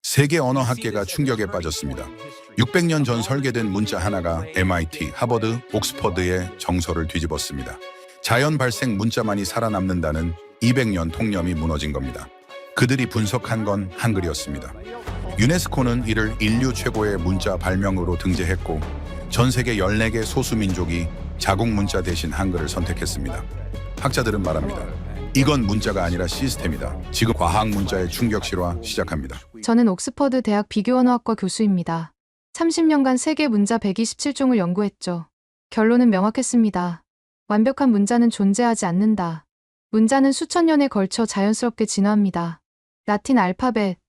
세계 언어 학계가 충격에 빠졌습니다. 600년 전 설계된 문자 하나가 MIT, 하버드, 옥스퍼드의 정서를 뒤집었습니다. 자연 발생 문자만이 살아남는다는 200년 통념이 무너진 겁니다. 그들이 분석한 건 한글이었습니다. 유네스코는 이를 인류 최고의 문자 발명으로 등재했고 전 세계 14개 소수민족이 자국 문자 대신 한글을 선택했습니다. 학자들은 말합니다. 이건 문자가 아니라 시스템이다. 지금 과학 문자의 충격 실화 시작합니다. 저는 옥스퍼드 대학 비교언어학과 교수입니다. 30년간 세계 문자 127종을 연구했죠. 결론은 명확했습니다. 완벽한 문자는 존재하지 않는다. 문자는 수천 년에 걸쳐 자연스럽게 진화합니다. 라틴 알파벳,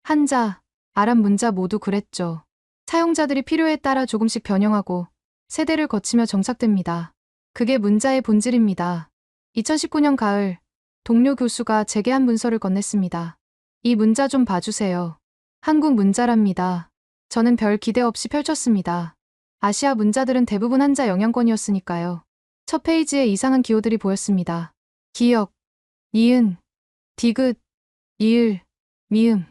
한자, 아랍 문자 모두 그랬죠. 사용자들이 필요에 따라 조금씩 변형하고 세대를 거치며 정착됩니다. 그게 문자의 본질입니다. 2019년 가을, 동료 교수가 제게 한 문서를 건넸습니다. 이 문자 좀 봐주세요. 한국 문자랍니다. 저는 별 기대 없이 펼쳤습니다. 아시아 문자들은 대부분 한자 영향권이었으니까요. 첫 페이지에 이상한 기호들이 보였습니다. 기역, 니은, 디귿, 이을, 미음,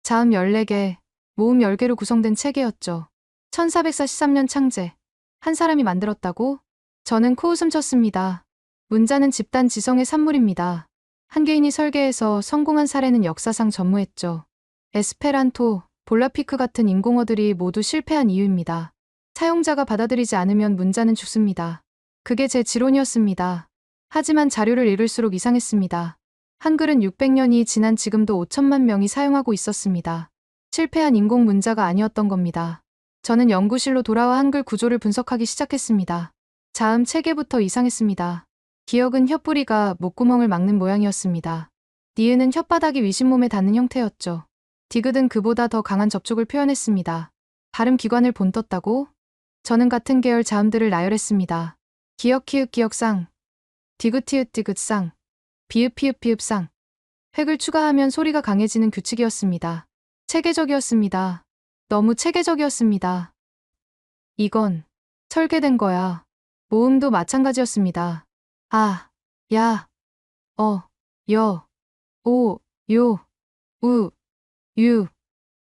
자음 14개, 모음 10개로 구성된 체계였죠. 1443년 창제. 한 사람이 만들었다고? 저는 코웃음 쳤습니다. 문자는 집단 지성의 산물입니다. 한 개인이 설계해서 성공한 사례는 역사상 전무했죠. 에스페란토, 볼라피크 같은 인공어들이 모두 실패한 이유입니다. 사용자가 받아들이지 않으면 문자는 죽습니다. 그게 제 지론이었습니다. 하지만 자료를 읽을수록 이상했습니다. 한글은 600년이 지난 지금도 5천만 명이 사용하고 있었습니다. 실패한 인공 문자가 아니었던 겁니다. 저는 연구실로 돌아와 한글 구조를 분석하기 시작했습니다. 자음 체계부터 이상했습니다. 기역은 혓뿌리가 목구멍을 막는 모양이었습니다. 니은은 혓바닥이 위신몸에 닿는 형태였죠. 디귿은 그보다 더 강한 접촉을 표현했습니다. 발음 기관을 본떴다고? 저는 같은 계열 자음들을 나열했습니다. 기역 키읔 기역상, 디귿 티읕 디귿상, 비읍 피읍 비읍상. 획을 추가하면 소리가 강해지는 규칙이었습니다. 체계적이었습니다. 너무 체계적이었습니다. 이건 설계된 거야. 모음도 마찬가지였습니다. 아, 야, 여, 오, 요, 우, 유,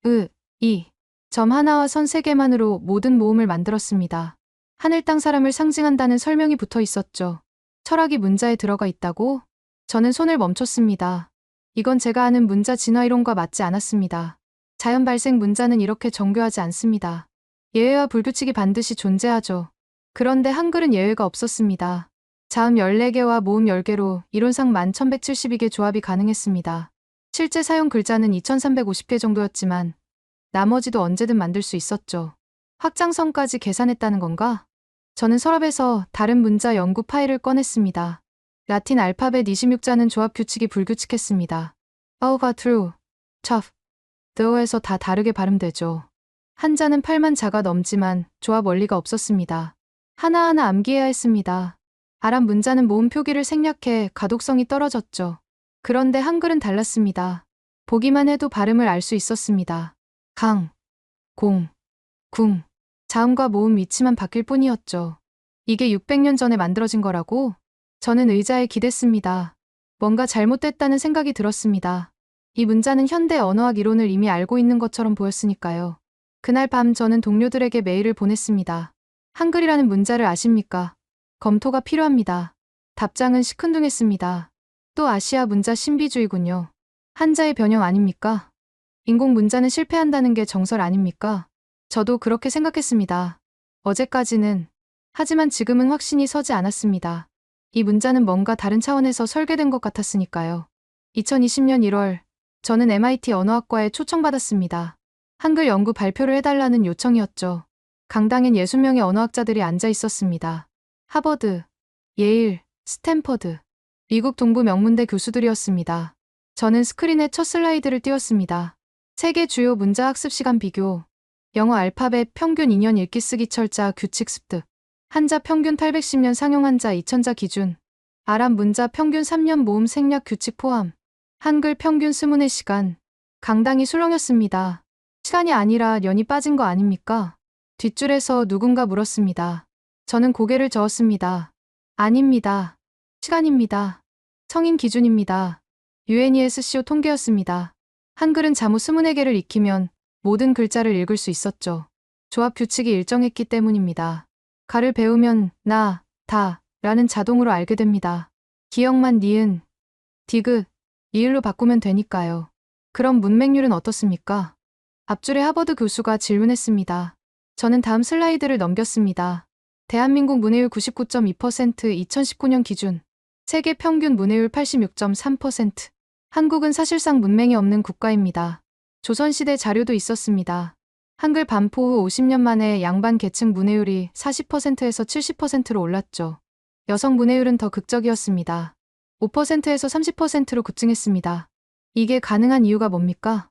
으, 이. 점 하나와 선 3개만으로 모든 모음을 만들었습니다. 하늘 땅 사람을 상징한다는 설명이 붙어 있었죠. 철학이 문자에 들어가 있다고? 저는 손을 멈췄습니다. 이건 제가 아는 문자 진화 이론과 맞지 않았습니다. 자연 발생 문자는 이렇게 정교하지 않습니다. 예외와 불규칙이 반드시 존재하죠. 그런데 한글은 예외가 없었습니다. 자음 14개와 모음 10개로 이론상 11,172개 조합이 가능했습니다. 실제 사용 글자는 2,350개 정도였지만 나머지도 언제든 만들 수 있었죠. 확장성까지 계산했다는 건가? 저는 서랍에서 다른 문자 연구 파일을 꺼냈습니다. 라틴 알파벳 26자는 조합 규칙이 불규칙했습니다. 어가 true, tough, the어에서 다 다르게 발음되죠. 한자는 8만 자가 넘지만 조합 원리가 없었습니다. 하나하나 암기해야 했습니다. 아랍 문자는 모음 표기를 생략해 가독성이 떨어졌죠. 그런데 한글은 달랐습니다. 보기만 해도 발음을 알 수 있었습니다. 강, 공, 궁. 자음과 모음 위치만 바뀔 뿐이었죠. 이게 600년 전에 만들어진 거라고? 저는 의자에 기댔습니다. 뭔가 잘못됐다는 생각이 들었습니다. 이 문자는 현대 언어학 이론을 이미 알고 있는 것처럼 보였으니까요. 그날 밤 저는 동료들에게 메일을 보냈습니다. 한글이라는 문자를 아십니까? 검토가 필요합니다. 답장은 시큰둥했습니다. 또 아시아 문자 신비주의군요. 한자의 변형 아닙니까? 인공 문자는 실패한다는 게 정설 아닙니까? 저도 그렇게 생각했습니다. 어제까지는. 하지만 지금은 확신이 서지 않았습니다. 이 문자는 뭔가 다른 차원에서 설계된 것 같았으니까요. 2020년 1월, 저는 MIT 언어학과에 초청받았습니다. 한글 연구 발표를 해달라는 요청이었죠. 강당엔 60명의 언어학자들이 앉아 있었습니다. 하버드, 예일, 스탠퍼드, 미국 동부 명문대 교수들이었습니다. 저는 스크린에 첫 슬라이드를 띄웠습니다. 세계 주요 문자 학습 시간 비교. 영어 알파벳 평균 2년 읽기 쓰기 철자 규칙 습득. 한자 평균 810년 상용 한자 2000자 기준. 아랍 문자 평균 3년 모음 생략 규칙 포함. 한글 평균 24시간. 강당이 술렁였습니다. 시간이 아니라 년이 빠진 거 아닙니까? 뒷줄에서 누군가 물었습니다. 저는 고개를 저었습니다. 아닙니다. 시간입니다. 성인 기준입니다. UNESCO 통계였습니다. 한글은 자무 24개를 익히면 모든 글자를 읽을 수 있었죠. 조합 규칙이 일정했기 때문입니다. 가를 배우면 나, 다 라는 자동으로 알게 됩니다. 기억만 니은, 디귿, 이을로 바꾸면 되니까요. 그럼 문맹률은 어떻습니까? 앞줄에 하버드 교수가 질문했습니다. 저는 다음 슬라이드를 넘겼습니다. 대한민국 문해율 99.2%, 2019년 기준. 세계 평균 문해율 86.3%. 한국은 사실상 문맹이 없는 국가입니다. 조선시대 자료도 있었습니다. 한글 반포 후 50년 만에 양반 계층 문해율이 40%에서 70%로 올랐죠. 여성 문해율은 더 극적이었습니다. 5%에서 30%로 급증했습니다. 이게 가능한 이유가 뭡니까?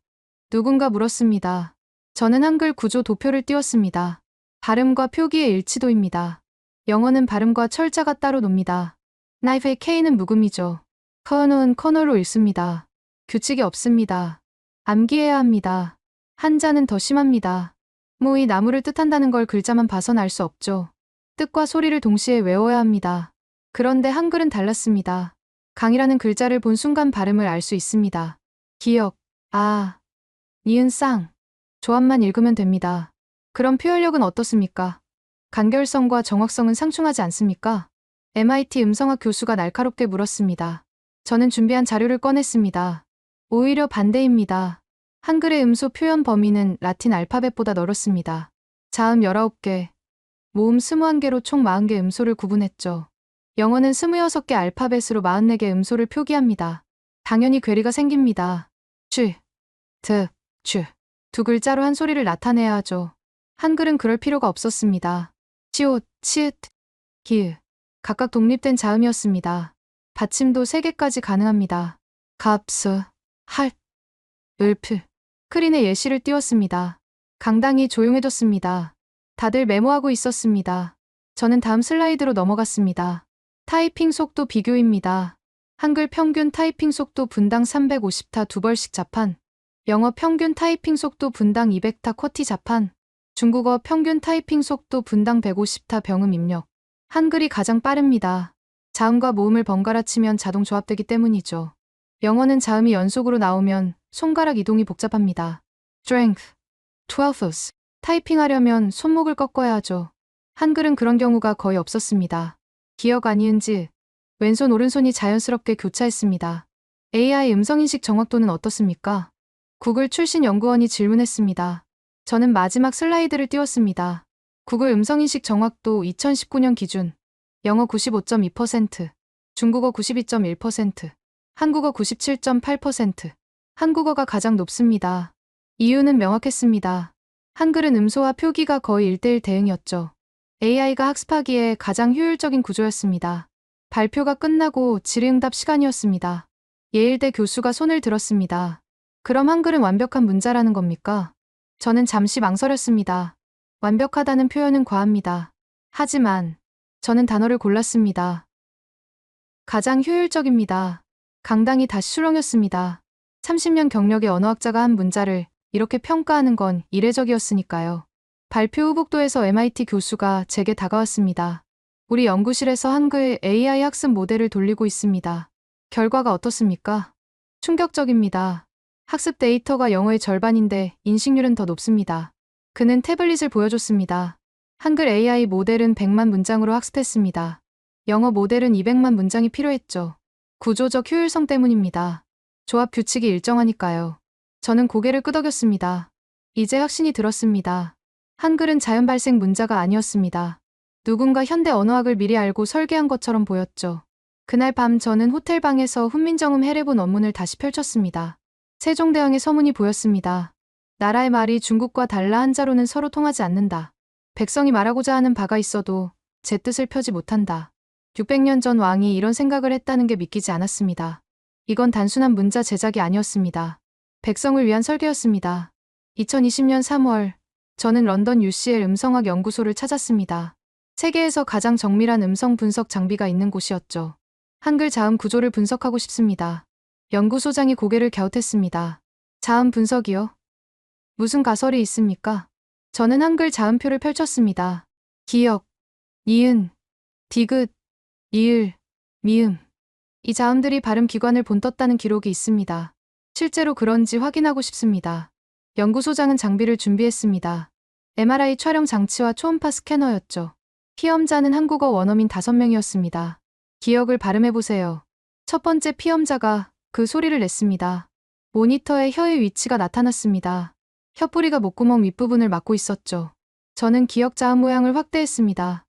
누군가 물었습니다. 저는 한글 구조 도표를 띄웠습니다. 발음과 표기의 일치도입니다. 영어는 발음과 철자가 따로 놉니다. 나이프의 K는 묵음이죠. 커너는 커너로 읽습니다. 규칙이 없습니다. 암기해야 합니다. 한자는 더 심합니다. 이 나무를 뜻한다는 걸 글자만 봐선 알 수 없죠. 뜻과 소리를 동시에 외워야 합니다. 그런데 한글은 달랐습니다. 강이라는 글자를 본 순간 발음을 알 수 있습니다. 기역, 니은 쌍. 조합만 읽으면 됩니다. 그럼 표현력은 어떻습니까? 간결성과 정확성은 상충하지 않습니까? MIT 음성학 교수가 날카롭게 물었습니다. 저는 준비한 자료를 꺼냈습니다. 오히려 반대입니다. 한글의 음소 표현 범위는 라틴 알파벳보다 넓었습니다. 자음 19개, 모음 21개로 총 40개 음소를 구분했죠. 영어는 26개 알파벳으로 44개 음소를 표기합니다. 당연히 괴리가 생깁니다. 쥐, 드, 쥐. 두 글자로 한 소리를 나타내야 하죠. 한글은 그럴 필요가 없었습니다. 치옷, 치읓, 기읒. 각각 독립된 자음이었습니다. 받침도 3개까지 가능합니다. 갑스, 할, 을필. 크린의 예시를 띄웠습니다. 강당이 조용해졌습니다. 다들 메모하고 있었습니다. 저는 다음 슬라이드로 넘어갔습니다. 타이핑 속도 비교입니다. 한글 평균 타이핑 속도 분당 350타 2벌씩 자판. 영어 평균 타이핑 속도 분당 200타 쿼티 자판. 중국어 평균 타이핑 속도 분당 150타 병음 입력. 한글이 가장 빠릅니다. 자음과 모음을 번갈아 치면 자동 조합되기 때문이죠. 영어는 자음이 연속으로 나오면 손가락 이동이 복잡합니다. strength, 12th. 타이핑하려면 손목을 꺾어야 하죠. 한글은 그런 경우가 거의 없었습니다. 기억 아니은지 왼손 오른손이 자연스럽게 교차했습니다. AI 음성인식 정확도는 어떻습니까? 구글 출신 연구원이 질문했습니다. 저는 마지막 슬라이드를 띄웠습니다. 구글 음성인식 정확도 2019년 기준. 영어 95.2%, 중국어 92.1%, 한국어 97.8%. 한국어가 가장 높습니다. 이유는 명확했습니다. 한글은 음소와 표기가 거의 1:1 대응이었죠. AI가 학습하기에 가장 효율적인 구조였습니다. 발표가 끝나고 질의응답 시간이었습니다. 예일대 교수가 손을 들었습니다. 그럼 한글은 완벽한 문자라는 겁니까? 저는 잠시 망설였습니다. 완벽하다는 표현은 과합니다. 하지만 저는 단어를 골랐습니다. 가장 효율적입니다. 강당이 다시 술렁였습니다. 30년 경력의 언어학자가 한 문자를 이렇게 평가하는 건 이례적이었으니까요. 발표 후 복도에서 MIT 교수가 제게 다가왔습니다. 우리 연구실에서 한글 AI 학습 모델을 돌리고 있습니다. 결과가 어떻습니까? 충격적입니다. 학습 데이터가 영어의 절반인데 인식률은 더 높습니다. 그는 태블릿을 보여줬습니다. 한글 AI 모델은 100만 문장으로 학습했습니다. 영어 모델은 200만 문장이 필요했죠. 구조적 효율성 때문입니다. 조합 규칙이 일정하니까요. 저는 고개를 끄덕였습니다. 이제 확신이 들었습니다. 한글은 자연 발생 문자가 아니었습니다. 누군가 현대 언어학을 미리 알고 설계한 것처럼 보였죠. 그날 밤 저는 호텔방에서 훈민정음 해례본 원문을 다시 펼쳤습니다. 세종대왕의 서문이 보였습니다. 나라의 말이 중국과 달라 한자로는 서로 통하지 않는다. 백성이 말하고자 하는 바가 있어도 제 뜻을 펴지 못한다. 600년 전 왕이 이런 생각을 했다는 게 믿기지 않았습니다. 이건 단순한 문자 제작이 아니었습니다. 백성을 위한 설계였습니다. 2020년 3월, 저는 런던 UCL 음성학 연구소를 찾았습니다. 세계에서 가장 정밀한 음성 분석 장비가 있는 곳이었죠. 한글 자음 구조를 분석하고 싶습니다. 연구소장이 고개를 갸웃했습니다. 자음 분석이요? 무슨 가설이 있습니까? 저는 한글 자음표를 펼쳤습니다. 기역, 니은, 디귿, 이을, 미음. 이 자음들이 발음 기관을 본떴다는 기록이 있습니다. 실제로 그런지 확인하고 싶습니다. 연구소장은 장비를 준비했습니다. MRI 촬영 장치와 초음파 스캐너였죠. 피험자는 한국어 원어민 5명이었습니다. 기억을 발음해보세요. 첫 번째 피험자가 그 소리를 냈습니다. 모니터에 혀의 위치가 나타났습니다. 혀뿌리가 목구멍 윗부분을 막고 있었죠. 저는 기억 자음 모양을 확대했습니다.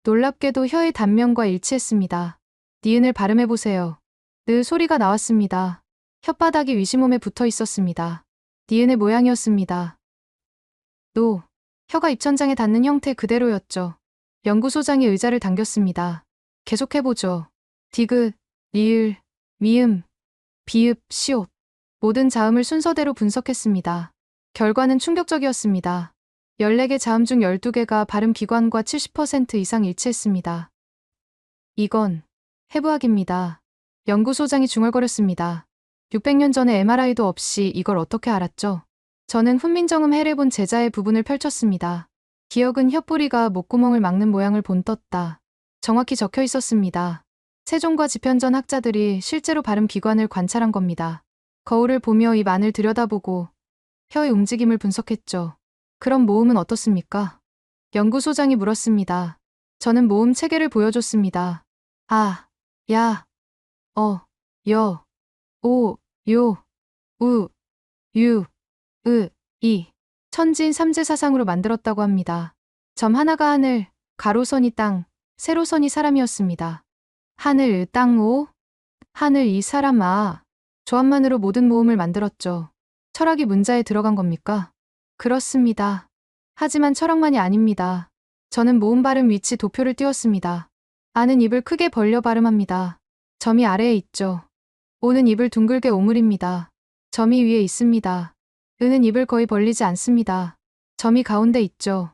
놀랍게도 혀의 단면과 일치했습니다. 니은을 발음해보세요. 느 소리가 나왔습니다. 혓바닥이 위시몸에 붙어 있었습니다. 니은의 모양이었습니다. 혀가 입천장에 닿는 형태 그대로였죠. 연구소장이 의자를 당겼습니다. 계속해보죠. 디귿, 리을, 미음, 비읍, 시옷. 모든 자음을 순서대로 분석했습니다. 결과는 충격적이었습니다. 14개 자음 중 12개가 발음 기관과 70% 이상 일치했습니다. 이건 해부학입니다. 연구소장이 중얼거렸습니다. 600년 전에 MRI도 없이 이걸 어떻게 알았죠? 저는 훈민정음 해례본 제자의 부분을 펼쳤습니다. 기억은 혀뿌리가 목구멍을 막는 모양을 본떴다. 정확히 적혀 있었습니다. 세종과 집현전 학자들이 실제로 발음 기관을 관찰한 겁니다. 거울을 보며 입 안을 들여다보고 혀의 움직임을 분석했죠. 그럼 모음은 어떻습니까? 연구소장이 물었습니다. 저는 모음 체계를 보여줬습니다. 아, 야, 여, 오, 요, 우, 유, 이. 천지인 삼재사상으로 만들었다고 합니다. 점 하나가 하늘, 가로선이 땅, 세로선이 사람이었습니다. 하늘, 땅, 오, 하늘, 이 사람, 아. 조합만으로 모든 모음을 만들었죠. 철학이 문자에 들어간 겁니까? 그렇습니다. 하지만 철학만이 아닙니다. 저는 모음 발음 위치 도표를 띄웠습니다. 아는 입을 크게 벌려 발음합니다. 점이 아래에 있죠. 오는 입을 둥글게 오므립니다. 점이 위에 있습니다. 은은 입을 거의 벌리지 않습니다. 점이 가운데 있죠.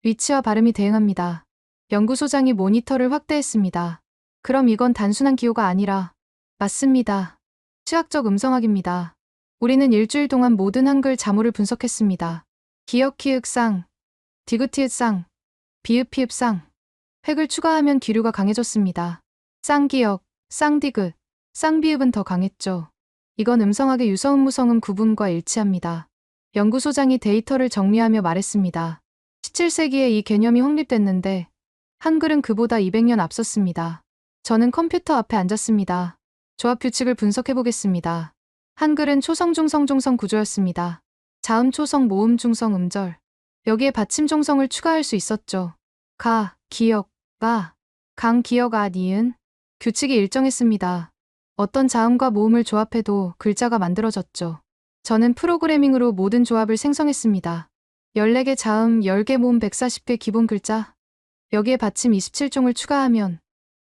위치와 발음이 대응합니다. 연구소장이 모니터를 확대했습니다. 그럼 이건 단순한 기호가 아니라 맞습니다. 수학적 음성학입니다. 우리는 일주일 동안 모든 한글 자모를 분석했습니다. 기역 키읔상, 디귿티읕상, 비읍피읍상. 획을 추가하면 기류가 강해졌습니다. 쌍기역, 쌍디귿, 쌍비읍은 더 강했죠. 이건 음성학의 유서음 무성음 구분과 일치합니다. 연구소장이 데이터를 정리하며 말했습니다. 17세기에 이 개념이 확립됐는데 한글은 그보다 200년 앞섰습니다. 저는 컴퓨터 앞에 앉았습니다. 조합 규칙을 분석해보겠습니다. 한글은 초성 중성 중성 구조였습니다. 자음 초성 모음 중성 음절. 여기에 받침 종성을 추가할 수 있었죠. 가, 기역, 가, 강, 기역, 아, 니은. 규칙이 일정했습니다. 어떤 자음과 모음을 조합해도 글자가 만들어졌죠. 저는 프로그래밍으로 모든 조합을 생성했습니다. 14개 자음, 10개 모음, 140개 기본 글자. 여기에 받침 27종을 추가하면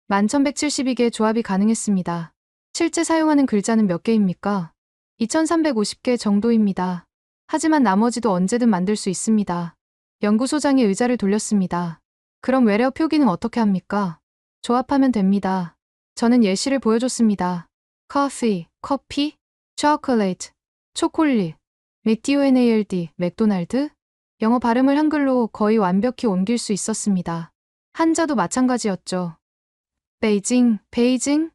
1172개 조합이 가능했습니다. 실제 사용하는 글자는 몇 개입니까? 2350개 정도입니다. 하지만 나머지도 언제든 만들 수 있습니다. 연구소장이 의자를 돌렸습니다. 그럼 외래어 표기는 어떻게 합니까? 조합하면 됩니다. 저는 예시를 보여줬습니다. coffee, 커피, chocolate, 초콜릿, McDonald, 맥도날드. 영어 발음을 한글로 거의 완벽히 옮길 수 있었습니다. 한자도 마찬가지였죠. 베이징, 베이징,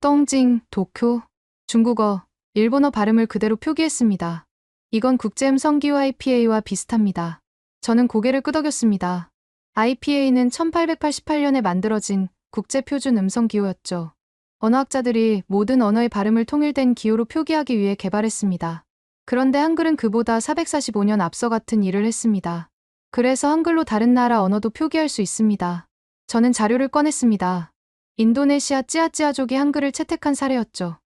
똥징, 도쿄. 중국어, 일본어 발음을 그대로 표기했습니다. 이건 국제음성 기호 IPA와 비슷합니다. 저는 고개를 끄덕였습니다. IPA는 1888년에 만들어진 국제표준 음성 기호였죠. 언어학자들이 모든 언어의 발음을 통일된 기호로 표기하기 위해 개발했습니다. 그런데 한글은 그보다 445년 앞서 같은 일을 했습니다. 그래서 한글로 다른 나라 언어도 표기할 수 있습니다. 저는 자료를 꺼냈습니다. 인도네시아 찌아찌아족이 한글을 채택한 사례였죠.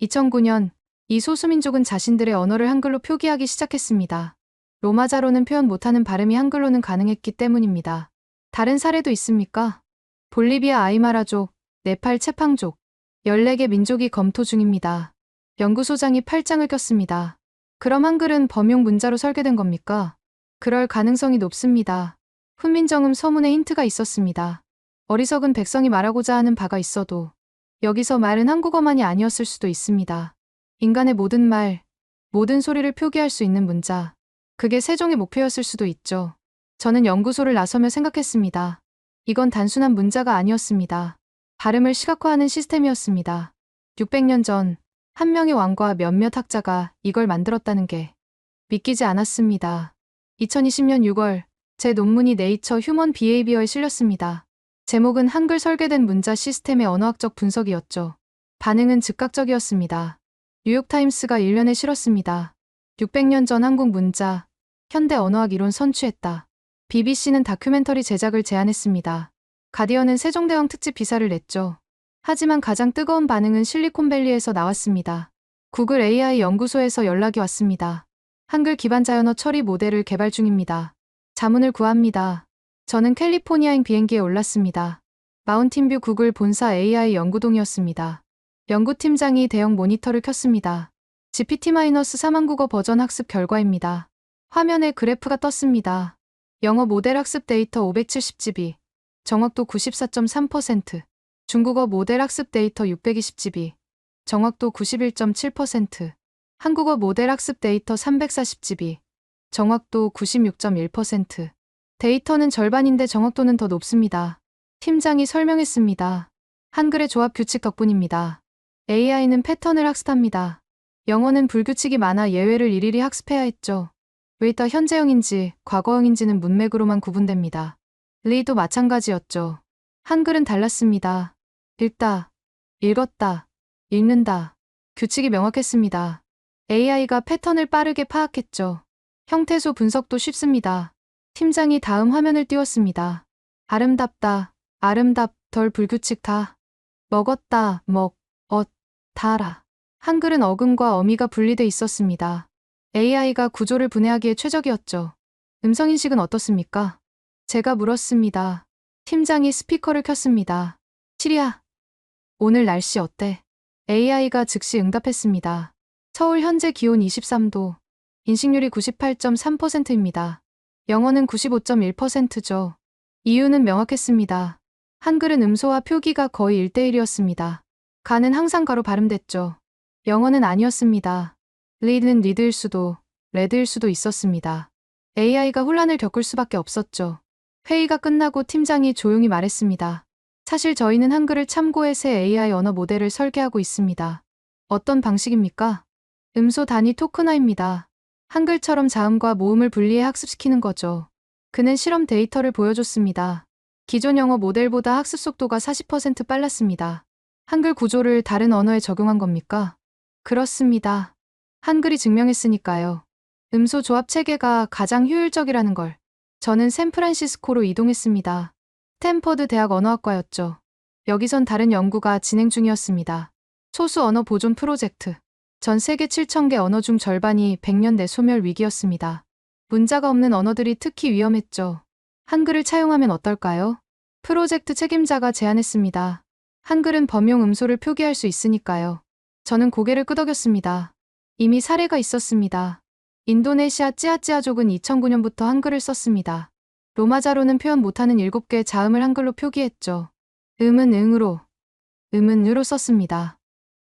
2009년 이 소수민족은 자신들의 언어를 한글로 표기하기 시작했습니다. 로마자로는 표현 못하는 발음이 한글로는 가능했기 때문입니다. 다른 사례도 있습니까? 볼리비아 아이마라족, 네팔 체팡족, 14개 민족이 검토 중입니다. 연구소장이 팔짱을 꼈습니다. 그럼 한글은 범용 문자로 설계된 겁니까? 그럴 가능성이 높습니다. 훈민정음 서문에 힌트가 있었습니다. 어리석은 백성이 말하고자 하는 바가 있어도 여기서 말은 한국어만이 아니었을 수도 있습니다. 인간의 모든 말, 모든 소리를 표기할 수 있는 문자. 그게 세종의 목표였을 수도 있죠. 저는 연구소를 나서며 생각했습니다. 이건 단순한 문자가 아니었습니다. 발음을 시각화하는 시스템이었습니다. 600년 전 한 명의 왕과 몇몇 학자가 이걸 만들었다는 게 믿기지 않았습니다. 2020년 6월 제 논문이 네이처 휴먼 비헤이비어에 실렸습니다. 제목은 한글 설계된 문자 시스템의 언어학적 분석이었죠. 반응은 즉각적이었습니다. 뉴욕타임스가 일면에 실었습니다. 600년 전 한국 문자, 현대 언어학 이론 선취했다. BBC는 다큐멘터리 제작을 제안했습니다. 가디언은 세종대왕 특집 기사를 냈죠. 하지만 가장 뜨거운 반응은 실리콘밸리에서 나왔습니다. 구글 AI 연구소에서 연락이 왔습니다. 한글 기반 자연어 처리 모델을 개발 중입니다. 자문을 구합니다. 저는 캘리포니아행 비행기에 올랐습니다. 마운틴뷰 구글 본사 AI 연구동이었습니다. 연구팀장이 대형 모니터를 켰습니다. GPT-3 한국어 버전 학습 결과입니다. 화면에 그래프가 떴습니다. 영어 모델 학습 데이터 570GB, 정확도 94.3%, 중국어 모델 학습 데이터 620GB, 정확도 91.7%, 한국어 모델 학습 데이터 340GB, 정확도 96.1%. 데이터는 절반인데 정확도는 더 높습니다. 팀장이 설명했습니다. 한글의 조합 규칙 덕분입니다. AI는 패턴을 학습합니다. 영어는 불규칙이 많아 예외를 일일이 학습해야 했죠. 웨이터 현재형인지 과거형인지는 문맥으로만 구분됩니다. 리도 마찬가지였죠. 한글은 달랐습니다. 읽다, 읽었다, 읽는다. 규칙이 명확했습니다. AI가 패턴을 빠르게 파악했죠. 형태소 분석도 쉽습니다. 팀장이 다음 화면을 띄웠습니다. 아름답다, 아름답, 덜 불규칙다. 먹었다, 다라. 한글은 어근과 어미가 분리돼 있었습니다. AI가 구조를 분해하기에 최적이었죠. 음성인식은 어떻습니까? 제가 물었습니다. 팀장이 스피커를 켰습니다. 시리아, 오늘 날씨 어때? AI가 즉시 응답했습니다. 서울 현재 기온 23도, 인식률이 98.3%입니다. 영어는 95.1%죠. 이유는 명확했습니다. 한글은 음소와 표기가 거의 1대1이었습니다. 가는 항상 가로 발음됐죠. 영어는 아니었습니다. 리드는 리드일 수도, 레드일 수도 있었습니다. AI가 혼란을 겪을 수밖에 없었죠. 회의가 끝나고 팀장이 조용히 말했습니다. 사실 저희는 한글을 참고해 새 AI 언어 모델을 설계하고 있습니다. 어떤 방식입니까? 음소 단위 토크너입니다. 한글처럼 자음과 모음을 분리해 학습시키는 거죠. 그는 실험 데이터를 보여줬습니다. 기존 영어 모델보다 학습 속도가 40% 빨랐습니다. 한글 구조를 다른 언어에 적용한 겁니까? 그렇습니다. 한글이 증명했으니까요. 음소 조합 체계가 가장 효율적이라는 걸. 저는 샌프란시스코로 이동했습니다. 스탠퍼드 대학 언어학과였죠. 여기선 다른 연구가 진행 중이었습니다. 소수 언어 보존 프로젝트. 전 세계 7,000개 언어 중 절반이 100년 내 소멸 위기였습니다. 문자가 없는 언어들이 특히 위험했죠. 한글을 차용하면 어떨까요? 프로젝트 책임자가 제안했습니다. 한글은 범용 음소를 표기할 수 있으니까요. 저는 고개를 끄덕였습니다. 이미 사례가 있었습니다. 인도네시아 찌아찌아족은 2009년부터 한글을 썼습니다. 로마자로는 표현 못하는 7개 자음을 한글로 표기했죠. 음은 응으로, 음은 으로 썼습니다.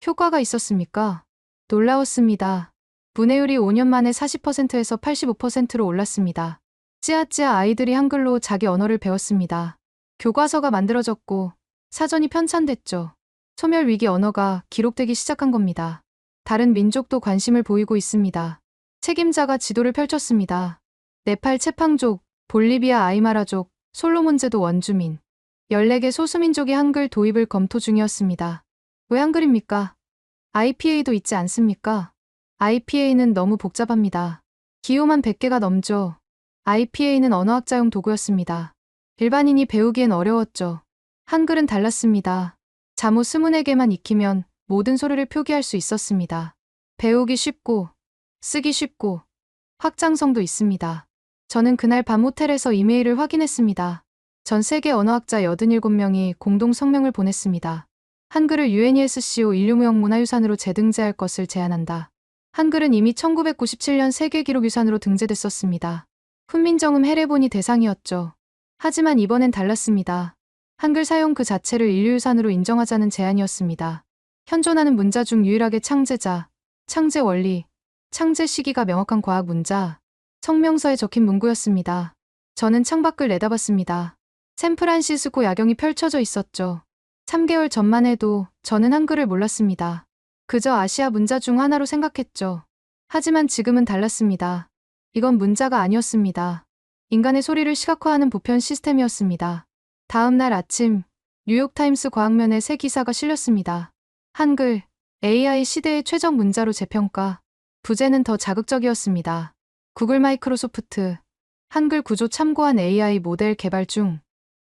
효과가 있었습니까? 놀라웠습니다. 문해율이 5년 만에 40%에서 85%로 올랐습니다. 찌아찌아 아이들이 한글로 자기 언어를 배웠습니다. 교과서가 만들어졌고 사전이 편찬됐죠. 소멸위기 언어가 기록되기 시작한 겁니다. 다른 민족도 관심을 보이고 있습니다. 책임자가 지도를 펼쳤습니다. 네팔 체팡족, 볼리비아 아이마라족, 솔로몬제도 원주민. 14개 소수민족이 한글 도입을 검토 중이었습니다. 왜 한글입니까? IPA도 있지 않습니까? IPA는 너무 복잡합니다. 기호만 100개가 넘죠. IPA는 언어학자용 도구였습니다. 일반인이 배우기엔 어려웠죠. 한글은 달랐습니다. 잠옷 24개만 익히면 모든 소리를 표기할 수 있었습니다. 배우기 쉽고, 쓰기 쉽고, 확장성도 있습니다. 저는 그날 밤 호텔에서 이메일을 확인했습니다. 전 세계 언어학자 87명이 공동 성명을 보냈습니다. 한글을 UNESCO 인류무형문화유산으로 재등재할 것을 제안한다. 한글은 이미 1997년 세계기록유산으로 등재됐었습니다. 훈민정음 해례본이 대상이었죠. 하지만 이번엔 달랐습니다. 한글 사용 그 자체를 인류유산으로 인정하자는 제안이었습니다. 현존하는 문자 중 유일하게 창제자, 창제 원리, 창제 시기가 명확한 과학 문자, 성명서에 적힌 문구였습니다. 저는 창밖을 내다봤습니다. 샌프란시스코 야경이 펼쳐져 있었죠. 3개월 전만 해도 저는 한글을 몰랐습니다. 그저 아시아 문자 중 하나로 생각했죠. 하지만 지금은 달랐습니다. 이건 문자가 아니었습니다. 인간의 소리를 시각화하는 보편 시스템이었습니다. 다음 날 아침, 뉴욕타임스 과학면에 새 기사가 실렸습니다. 한글, AI 시대의 최적 문자로 재평가. 부제는 더 자극적이었습니다. 구글 마이크로소프트, 한글 구조 참고한 AI 모델 개발 중.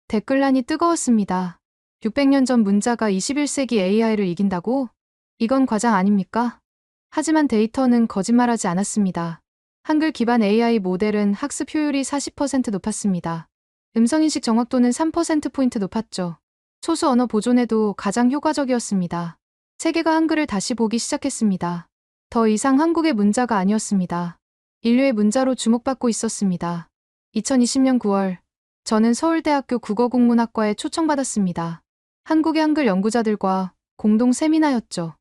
댓글란이 뜨거웠습니다. 600년 전 문자가 21세기 AI를 이긴다고? 이건 과장 아닙니까? 하지만 데이터는 거짓말하지 않았습니다. 한글 기반 AI 모델은 학습 효율이 40% 높았습니다. 음성인식 정확도는 3%포인트 높았죠. 소수 언어 보존에도 가장 효과적이었습니다. 세계가 한글을 다시 보기 시작했습니다. 더 이상 한국의 문자가 아니었습니다. 인류의 문자로 주목받고 있었습니다. 2020년 9월, 저는 서울대학교 국어국문학과에 초청받았습니다. 한국의 한글 연구자들과 공동 세미나였죠.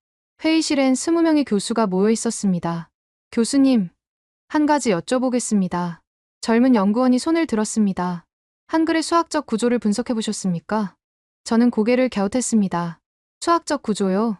회의실엔 20명의 교수가 모여 있었습니다. 교수님, 한 가지 여쭤보겠습니다. 젊은 연구원이 손을 들었습니다. 한글의 수학적 구조를 분석해 보셨습니까? 저는 고개를 갸웃했습니다. 수학적 구조요?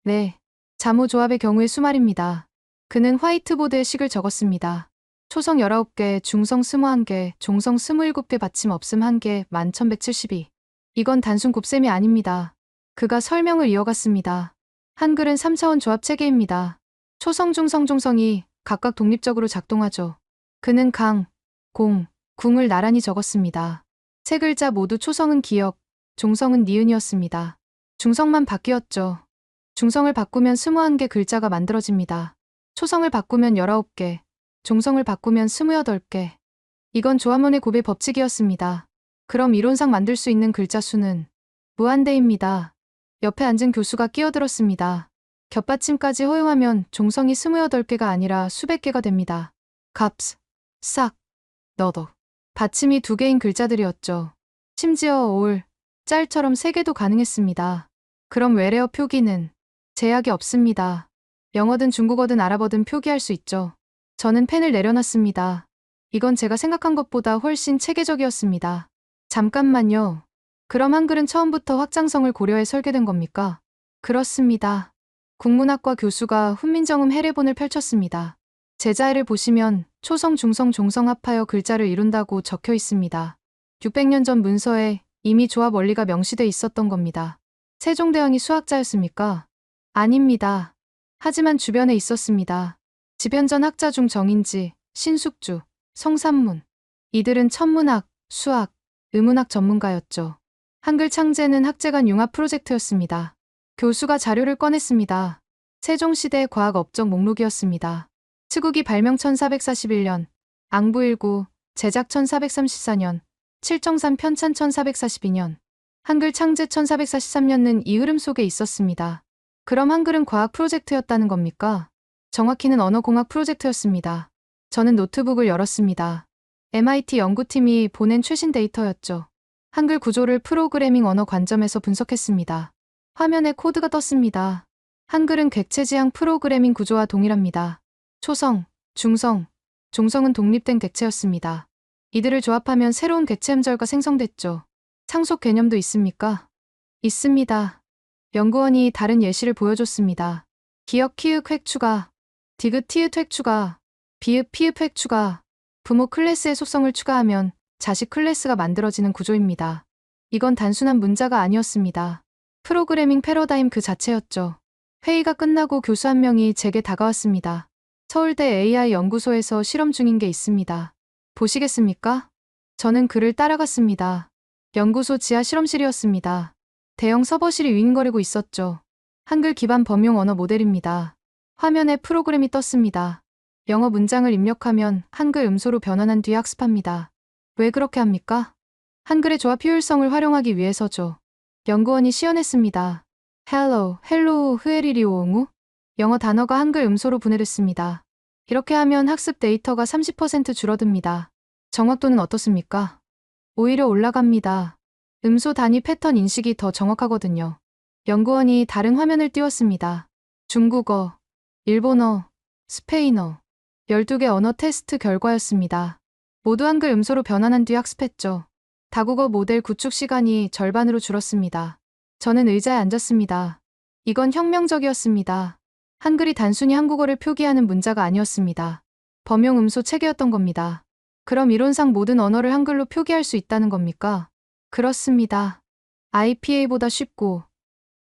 네. 자모조합의 경우의 수말입니다. 그는 화이트보드에 식을 적었습니다. 초성 19개, 중성 21개, 종성 27개, 받침 없음 1개, 1172. 이건 단순 곱셈이 아닙니다. 그가 설명을 이어갔습니다. 한글은 3차원 조합 체계입니다. 초성, 중성, 종성이 각각 독립적으로 작동하죠. 그는 강, 공, 궁을 나란히 적었습니다. 세 글자 모두 초성은 기역, 종성은 니은이었습니다. 중성만 바뀌었죠. 중성을 바꾸면 21개 글자가 만들어집니다. 초성을 바꾸면 19개, 종성을 바꾸면 28개. 이건 조합론의 고배 법칙이었습니다. 그럼 이론상 만들 수 있는 글자 수는 무한대입니다. 옆에 앉은 교수가 끼어들었습니다. 겹받침까지 허용하면 종성이 28개가 아니라 수백 개가 됩니다. 값, 싹, 너도. 받침이 2개인 글자들이었죠. 심지어 올, 짤처럼 3개도 가능했습니다. 그럼 외래어 표기는 제약이 없습니다. 영어든 중국어든 아랍어든 표기할 수 있죠. 저는 펜을 내려놨습니다. 이건 제가 생각한 것보다 훨씬 체계적이었습니다. 잠깐만요. 그럼 한글은 처음부터 확장성을 고려해 설계된 겁니까? 그렇습니다. 국문학과 교수가 훈민정음 해례본을 펼쳤습니다. 제자애를 보시면 초성, 중성, 종성 합하여 글자를 이룬다고 적혀 있습니다. 600년 전 문서에 이미 조합 원리가 명시돼 있었던 겁니다. 세종대왕이 수학자였습니까? 아닙니다. 하지만 주변에 있었습니다. 집현전 학자 중 정인지, 신숙주, 성삼문. 이들은 천문학, 수학, 의문학 전문가였죠. 한글 창제는 학제간 융합 프로젝트였습니다. 교수가 자료를 꺼냈습니다. 세종시대 과학 업적 목록이었습니다. 치국이 발명 1441년, 앙부19, 제작 1434년, 칠정산 편찬 1442년, 한글 창제 1443년은 이 흐름 속에 있었습니다. 그럼 한글은 과학 프로젝트였다는 겁니까? 정확히는 언어공학 프로젝트였습니다. 저는 노트북을 열었습니다. MIT 연구팀이 보낸 최신 데이터였죠. 한글 구조를 프로그래밍 언어 관점에서 분석했습니다. 화면에 코드가 떴습니다. 한글은 객체지향 프로그래밍 구조와 동일합니다. 초성, 중성, 종성은 독립된 객체였습니다. 이들을 조합하면 새로운 객체 음절가 생성됐죠. 상속 개념도 있습니까? 있습니다. 연구원이 다른 예시를 보여줬습니다. 기역 키읔 획 추가, 디귿 티읕 획 추가, 비읍 피읍 획 추가, 부모 클래스의 속성을 추가하면 자식 클래스가 만들어지는 구조입니다. 이건 단순한 문자가 아니었습니다. 프로그래밍 패러다임 그 자체였죠. 회의가 끝나고 교수 한 명이 제게 다가왔습니다. 서울대 AI 연구소에서 실험 중인 게 있습니다. 보시겠습니까? 저는 그를 따라갔습니다. 연구소 지하 실험실이었습니다. 대형 서버실이 윙거리고 있었죠. 한글 기반 범용 언어 모델입니다. 화면에 프로그램이 떴습니다. 영어 문장을 입력하면 한글 음소로 변환한 뒤 학습합니다. 왜 그렇게 합니까? 한글의 조합 효율성을 활용하기 위해서죠. 연구원이 시연했습니다. hello, 흐에리리오응우? 영어 단어가 한글 음소로 분해됐습니다. 이렇게 하면 학습 데이터가 30% 줄어듭니다. 정확도는 어떻습니까? 오히려 올라갑니다. 음소 단위 패턴 인식이 더 정확하거든요. 연구원이 다른 화면을 띄웠습니다. 중국어, 일본어, 스페인어, 12개 언어 테스트 결과였습니다. 모두 한글 음소로 변환한 뒤 학습했죠. 다국어 모델 구축 시간이 절반으로 줄었습니다. 저는 의자에 앉았습니다. 이건 혁명적이었습니다. 한글이 단순히 한국어를 표기하는 문자가 아니었습니다. 범용 음소 체계였던 겁니다. 그럼 이론상 모든 언어를 한글로 표기할 수 있다는 겁니까? 그렇습니다. IPA보다 쉽고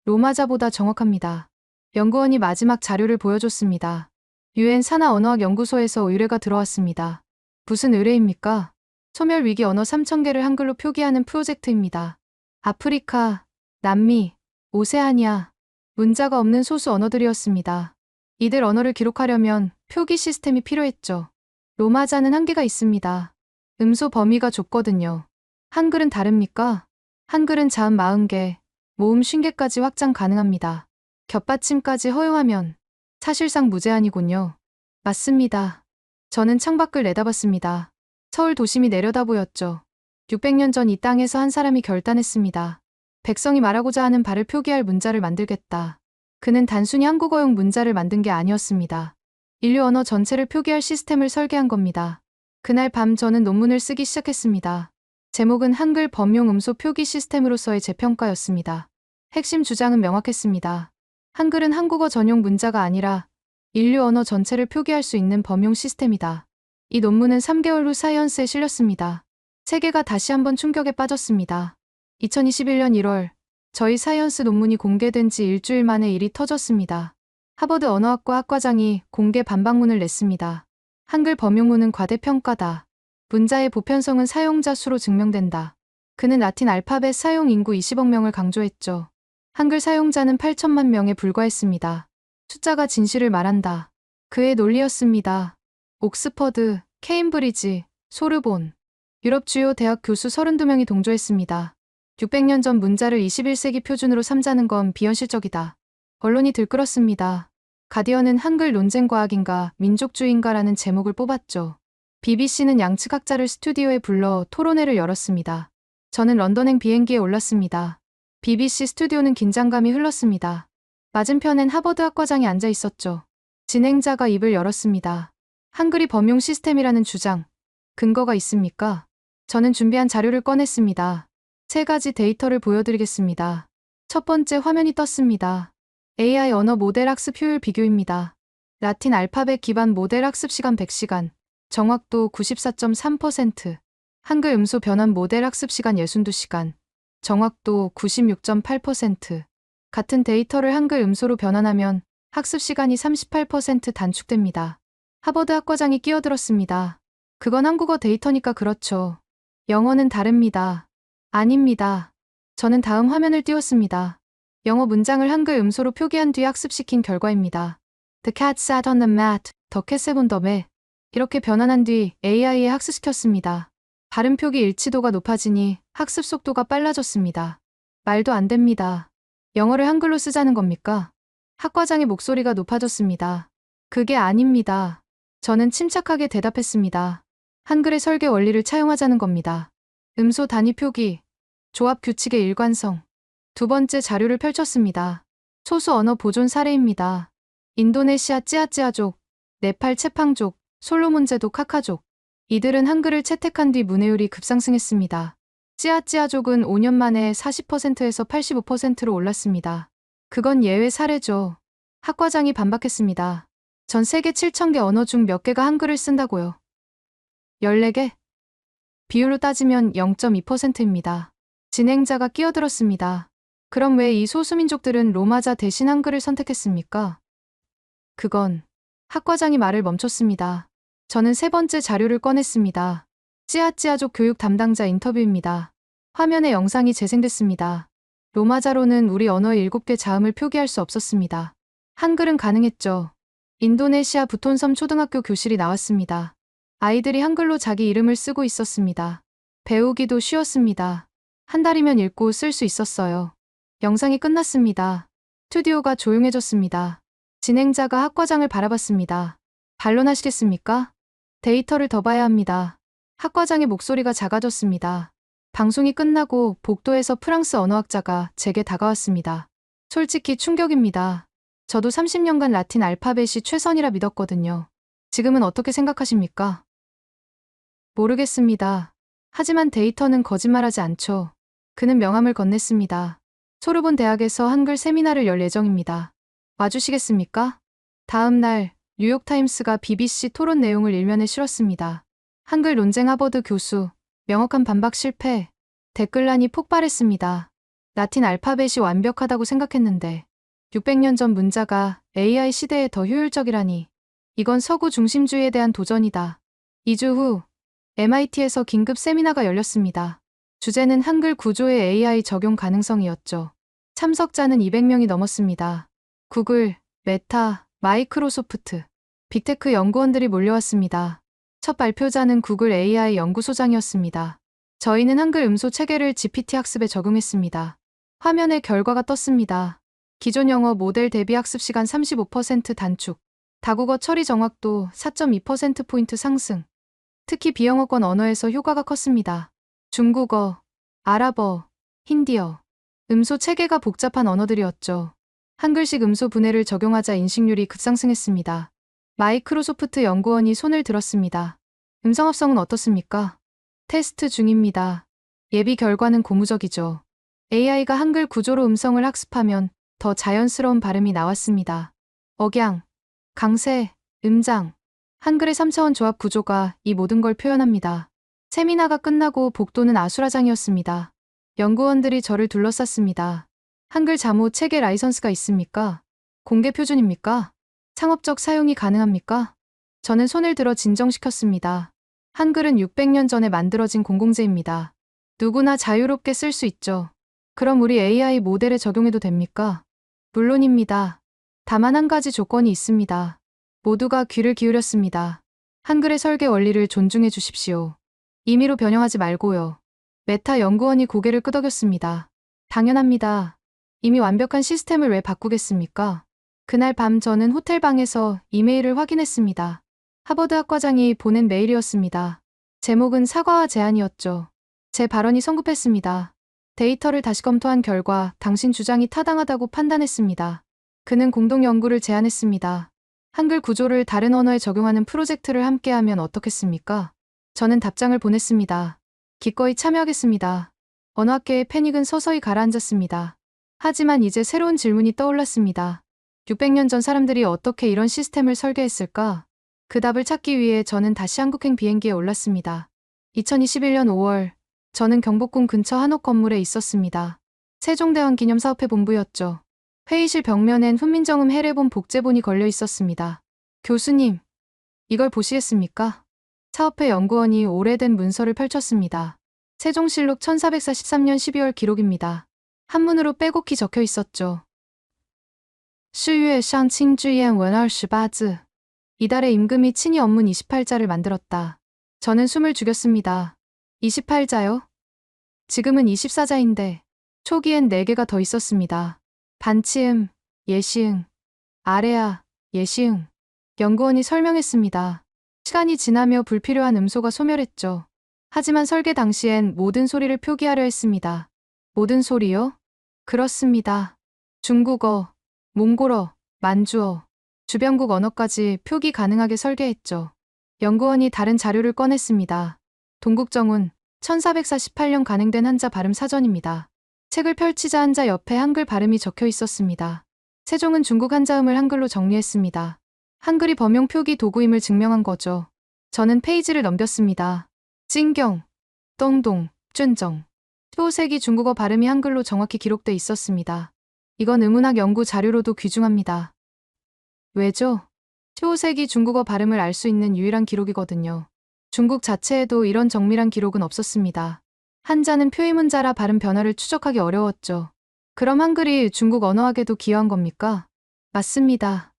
로마자보다 정확합니다. 연구원이 마지막 자료를 보여줬습니다. UN 산하언어학연구소에서 의뢰가 들어왔습니다. 무슨 의뢰입니까? 소멸위기 언어 3,000개를 한글로 표기하는 프로젝트입니다. 아프리카, 남미, 오세아니아, 문자가 없는 소수 언어들이었습니다. 이들 언어를 기록하려면 표기 시스템이 필요했죠. 로마자는 한계가 있습니다. 음소 범위가 좁거든요. 한글은 다릅니까? 한글은 자음 40개, 모음 50개까지 확장 가능합니다. 겹받침까지 허용하면 사실상 무제한이군요. 맞습니다. 저는 창밖을 내다봤습니다. 서울 도심이 내려다 보였죠. 600년 전 이 땅에서 한 사람이 결단했습니다. 백성이 말하고자 하는 바를 표기할 문자를 만들겠다. 그는 단순히 한국어용 문자를 만든 게 아니었습니다. 인류 언어 전체를 표기할 시스템을 설계한 겁니다. 그날 밤 저는 논문을 쓰기 시작했습니다. 제목은 한글 범용 음소 표기 시스템으로서의 재평가였습니다. 핵심 주장은 명확했습니다. 한글은 한국어 전용 문자가 아니라 인류 언어 전체를 표기할 수 있는 범용 시스템이다. 이 논문은 3개월 후 사이언스에 실렸습니다. 세계가 다시 한번 충격에 빠졌습니다. 2021년 1월, 저희 사이언스 논문이 공개된 지 일주일 만에 일이 터졌습니다. 하버드 언어학과 학과장이 공개 반박문을 냈습니다. 한글 범용문은 과대평가다. 문자의 보편성은 사용자 수로 증명된다. 그는 라틴 알파벳 사용 인구 20억 명을 강조했죠. 한글 사용자는 8천만 명에 불과했습니다. 숫자가 진실을 말한다. 그의 논리였습니다. 옥스퍼드, 케임브리지, 소르본, 유럽 주요 대학 교수 32명이 동조했습니다. 600년 전 문자를 21세기 표준으로 삼자는 건 비현실적이다. 언론이 들끓었습니다. 가디언은 한글 논쟁과학인가 민족주의인가라는 제목을 뽑았죠. BBC는 양측 학자를 스튜디오에 불러 토론회를 열었습니다. 저는 런던행 비행기에 올랐습니다. BBC 스튜디오는 긴장감이 흘렀습니다. 맞은편엔 하버드 학과장이 앉아 있었죠. 진행자가 입을 열었습니다. 한글이 범용 시스템이라는 주장, 근거가 있습니까? 저는 준비한 자료를 꺼냈습니다. 3가지 데이터를 보여드리겠습니다. 첫 번째 화면이 떴습니다. AI 언어 모델 학습 효율 비교입니다. 라틴 알파벳 기반 모델 학습 시간 100시간, 정확도 94.3%, 한글 음소 변환 모델 학습 시간 62시간, 정확도 96.8%. 같은 데이터를 한글 음소로 변환하면 학습 시간이 38% 단축됩니다. 하버드 학과장이 끼어들었습니다. 그건 한국어 데이터니까 그렇죠. 영어는 다릅니다. 아닙니다. 저는 다음 화면을 띄웠습니다. 영어 문장을 한글 음소로 표기한 뒤 학습시킨 결과입니다. The cat sat on the mat, the cat sat on the mat. 이렇게 변환한 뒤 AI에 학습시켰습니다. 발음 표기 일치도가 높아지니 학습 속도가 빨라졌습니다. 말도 안 됩니다. 영어를 한글로 쓰자는 겁니까? 학과장의 목소리가 높아졌습니다. 그게 아닙니다. 저는 침착하게 대답했습니다. 한글의 설계 원리를 차용하자는 겁니다. 음소 단위 표기, 조합 규칙의 일관성. 두 번째 자료를 펼쳤습니다. 소수 언어 보존 사례입니다. 인도네시아 찌아찌아족, 네팔 체팡족, 솔로몬제도 카카족. 이들은 한글을 채택한 뒤 문해율이 급상승했습니다. 찌아찌아족은 5년 만에 40%에서 85%로 올랐습니다. 그건 예외 사례죠. 학과장이 반박했습니다. 전 세계 7,000개 언어 중 몇 개가 한글을 쓴다고요. 14개? 비율로 따지면 0.2%입니다. 진행자가 끼어들었습니다. 그럼 왜 이 소수민족들은 로마자 대신 한글을 선택했습니까? 그건 학과장이 말을 멈췄습니다. 저는 3번째 자료를 꺼냈습니다. 찌아찌아족 교육 담당자 인터뷰입니다. 화면에 영상이 재생됐습니다. 로마자로는 우리 언어의 7개 자음을 표기할 수 없었습니다. 한글은 가능했죠. 인도네시아 부톤섬 초등학교 교실이 나왔습니다. 아이들이 한글로 자기 이름을 쓰고 있었습니다. 배우기도 쉬웠습니다. 한 달이면 읽고 쓸 수 있었어요. 영상이 끝났습니다. 스튜디오가 조용해졌습니다. 진행자가 학과장을 바라봤습니다. 반론하시겠습니까? 데이터를 더 봐야 합니다. 학과장의 목소리가 작아졌습니다. 방송이 끝나고 복도에서 프랑스 언어학자가 제게 다가왔습니다. 솔직히 충격입니다. 저도 30년간 라틴 알파벳이 최선이라 믿었거든요. 지금은 어떻게 생각하십니까? 모르겠습니다. 하지만 데이터는 거짓말하지 않죠. 그는 명함을 건넸습니다. 소르본 대학에서 한글 세미나를 열 예정입니다. 와주시겠습니까? 다음 날 뉴욕타임스가 BBC 토론 내용을 일면에 실었습니다. 한글 논쟁 하버드 교수, 명확한 반박 실패, 댓글란이 폭발했습니다. 라틴 알파벳이 완벽하다고 생각했는데 600년 전 문자가 AI 시대에 더 효율적이라니. 이건 서구 중심주의에 대한 도전이다. 2주 후 MIT에서 긴급 세미나가 열렸습니다. 주제는 한글 구조의 AI 적용 가능성이었죠. 참석자는 200명이 넘었습니다. 구글, 메타, 마이크로소프트, 빅테크 연구원들이 몰려왔습니다. 첫 발표자는 구글 AI 연구소장이었습니다. 저희는 한글 음소 체계를 GPT 학습에 적용했습니다. 화면에 결과가 떴습니다. 기존 영어 모델 대비 학습 시간 35% 단축, 다국어 처리 정확도 4.2%포인트 상승. 특히 비영어권 언어에서 효과가 컸습니다. 중국어, 아랍어, 힌디어. 음소 체계가 복잡한 언어들이었죠. 한글식 음소 분해를 적용하자 인식률이 급상승했습니다. 마이크로소프트 연구원이 손을 들었습니다. 음성합성은 어떻습니까? 테스트 중입니다. 예비 결과는 고무적이죠. AI가 한글 구조로 음성을 학습하면 더 자연스러운 발음이 나왔습니다. 억양, 강세, 음장. 한글의 3차원 조합 구조가 이 모든 걸 표현합니다. 세미나가 끝나고 복도는 아수라장이었습니다. 연구원들이 저를 둘러쌌습니다. 한글 자모 체계 라이선스가 있습니까? 공개 표준입니까? 상업적 사용이 가능합니까? 저는 손을 들어 진정시켰습니다. 한글은 600년 전에 만들어진 공공재입니다. 누구나 자유롭게 쓸 수 있죠. 그럼 우리 AI 모델에 적용해도 됩니까? 물론입니다. 다만 한 가지 조건이 있습니다. 모두가 귀를 기울였습니다. 한글의 설계 원리를 존중해 주십시오. 임의로 변형하지 말고요. 메타 연구원이 고개를 끄덕였습니다. 당연합니다. 이미 완벽한 시스템을 왜 바꾸겠습니까? 그날 밤 저는 호텔방에서 이메일을 확인했습니다. 하버드 학과장이 보낸 메일이었습니다. 제목은 사과와 제안이었죠. 제 발언이 성급했습니다. 데이터를 다시 검토한 결과 당신 주장이 타당하다고 판단했습니다. 그는 공동 연구를 제안했습니다. 한글 구조를 다른 언어에 적용하는 프로젝트를 함께하면 어떻겠습니까? 저는 답장을 보냈습니다. 기꺼이 참여하겠습니다. 언어학계의 패닉은 서서히 가라앉았습니다. 하지만 이제 새로운 질문이 떠올랐습니다. 600년 전 사람들이 어떻게 이런 시스템을 설계했을까? 그 답을 찾기 위해 저는 다시 한국행 비행기에 올랐습니다. 2021년 5월, 저는 경복궁 근처 한옥 건물에 있었습니다. 세종대왕 기념사업회 본부였죠. 회의실 벽면엔 훈민정음 해례본 복제본이 걸려 있었습니다. 교수님, 이걸 보시겠습니까? 사업회 연구원이 오래된 문서를 펼쳤습니다. 세종실록 1443년 12월 기록입니다. 한문으로 빼곡히 적혀 있었죠. 10월 상칭주연 원 28字. 이달의 임금이 친히 언문 28자를 만들었다. 저는 숨을 죽였습니다. 28자요? 지금은 24자인데 초기엔 4개가 더 있었습니다. 반치음, 예시응, 아래아, 예시응. 연구원이 설명했습니다. 시간이 지나며 불필요한 음소가 소멸했죠. 하지만 설계 당시엔 모든 소리를 표기하려 했습니다. 모든 소리요? 그렇습니다. 중국어, 몽골어, 만주어, 주변국 언어까지 표기 가능하게 설계했죠. 연구원이 다른 자료를 꺼냈습니다. 동국정운, 1448년 간행된 한자 발음 사전입니다. 책을 펼치자 한자 옆에 한글 발음이 적혀 있었습니다. 세종은 중국 한자음을 한글로 정리했습니다. 한글이 범용 표기 도구임을 증명한 거죠. 저는 페이지를 넘겼습니다. 찐경, 똥동, 쭌정. 15세기 중국어 발음이 한글로 정확히 기록돼 있었습니다. 이건 의문학 연구 자료로도 귀중합니다. 왜죠? 15세기 중국어 발음을 알 수 있는 유일한 기록이거든요. 중국 자체에도 이런 정밀한 기록은 없었습니다. 한자는 표의문자라 발음 변화를 추적하기 어려웠죠. 그럼 한글이 중국 언어학에도 기여한 겁니까? 맞습니다.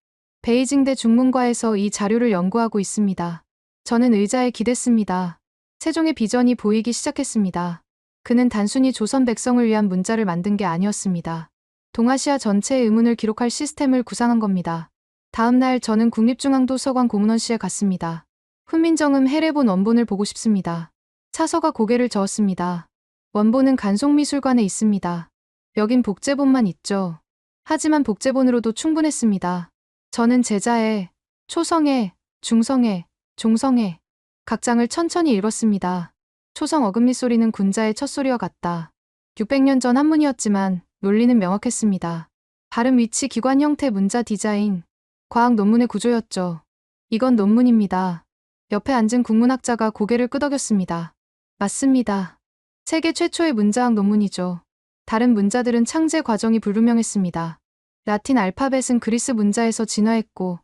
베이징대 중문과에서 이 자료를 연구하고 있습니다. 저는 의자에 기댔습니다. 세종의 비전이 보이기 시작했습니다. 그는 단순히 조선 백성을 위한 문자를 만든 게 아니었습니다. 동아시아 전체의 의문을 기록할 시스템을 구상한 겁니다. 다음 날 저는 국립중앙도서관 고문원실에 갔습니다. 훈민정음 해례본 원본을 보고 싶습니다. 차서가 고개를 저었습니다. 원본은 간송미술관에 있습니다. 여긴 복제본만 있죠. 하지만 복제본으로도 충분했습니다. 저는 제자의, 초성의, 중성의, 종성의 각 장을 천천히 읽었습니다. 초성 어금니 소리는 군자의 첫소리와 같다. 600년 전 한문이었지만 논리는 명확했습니다. 발음 위치 기관 형태 문자 디자인, 과학 논문의 구조였죠. 이건 논문입니다. 옆에 앉은 국문학자가 고개를 끄덕였습니다. 맞습니다. 세계 최초의 문자학 논문이죠. 다른 문자들은 창제 과정이 불분명했습니다. 라틴 알파벳은 그리스 문자에서 진화했고